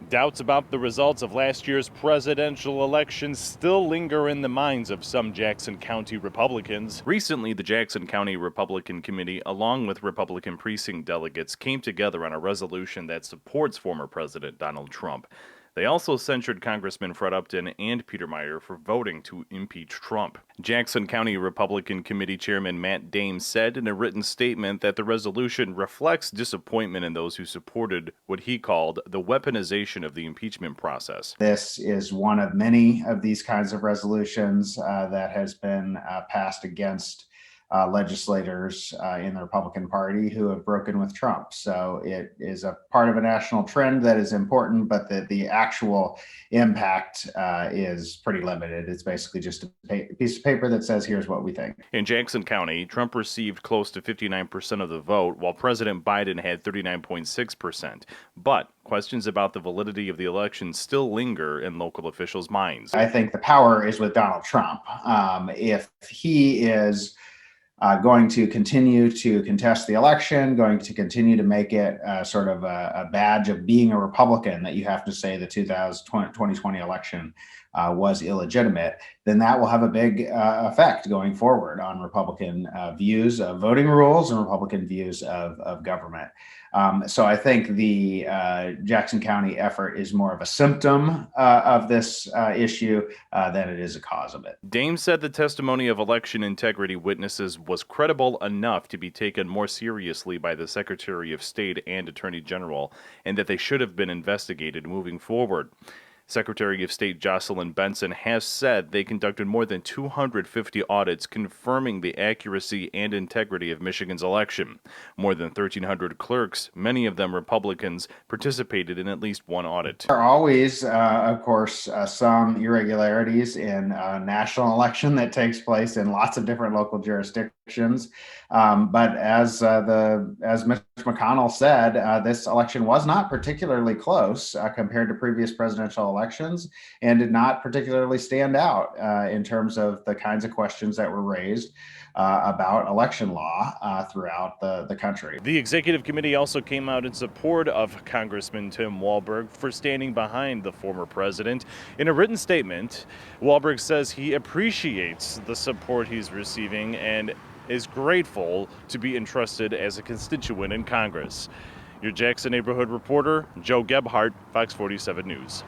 Doubts about the results of last year's presidential election still linger in the minds of some Jackson County Republicans. Recently, the Jackson County Republican Committee, along with Republican precinct delegates, came together on a resolution that supports former President Donald Trump. They also censured Congressman Fred Upton and Peter Meyer for voting to impeach Trump. Jackson County Republican Committee Chairman Matt Dames said in a written statement that the resolution reflects disappointment in those who supported what he called the weaponization of the impeachment process. This is one of many of these kinds of resolutions that has been passed against legislators in the Republican Party who have broken with Trump. So it is a part of a national trend that is important, but the actual impact is pretty limited. It's basically just a piece of paper that says, here's what we think. In Jackson County, Trump received close to 59% of the vote, while President Biden had 39.6%. But questions about the validity of the election still linger in local officials' minds. I think the power is with Donald Trump. If he is going to continue to contest the election, going to continue to make it sort of a badge of being a Republican, that you have to say the 2020 election was illegitimate, then that will have a big effect going forward on Republican views of voting rules and Republican views of government. So I think the Jackson County effort is more of a symptom of this issue than it is a cause of it. Dames said the testimony of election integrity witnesses was credible enough to be taken more seriously by the Secretary of State and Attorney General, and that they should have been investigated moving forward. Secretary of State Jocelyn Benson has said they conducted more than 250 audits confirming the accuracy and integrity of Michigan's election. More than 1,300 clerks, many of them Republicans, participated in at least one audit. There are always, of course, some irregularities in a national election that takes place in lots of different local jurisdictions. But as Mitch McConnell said, this election was not particularly close compared to previous presidential elections, and did not particularly stand out in terms of the kinds of questions that were raised about election law throughout the country. The executive committee also came out in support of Congressman Tim Walberg for standing behind the former president. In a written statement, Walberg says he appreciates the support he's receiving and is grateful to be entrusted as a constituent in Congress. Your Jackson neighborhood reporter, Joe Gebhardt, Fox 47 News.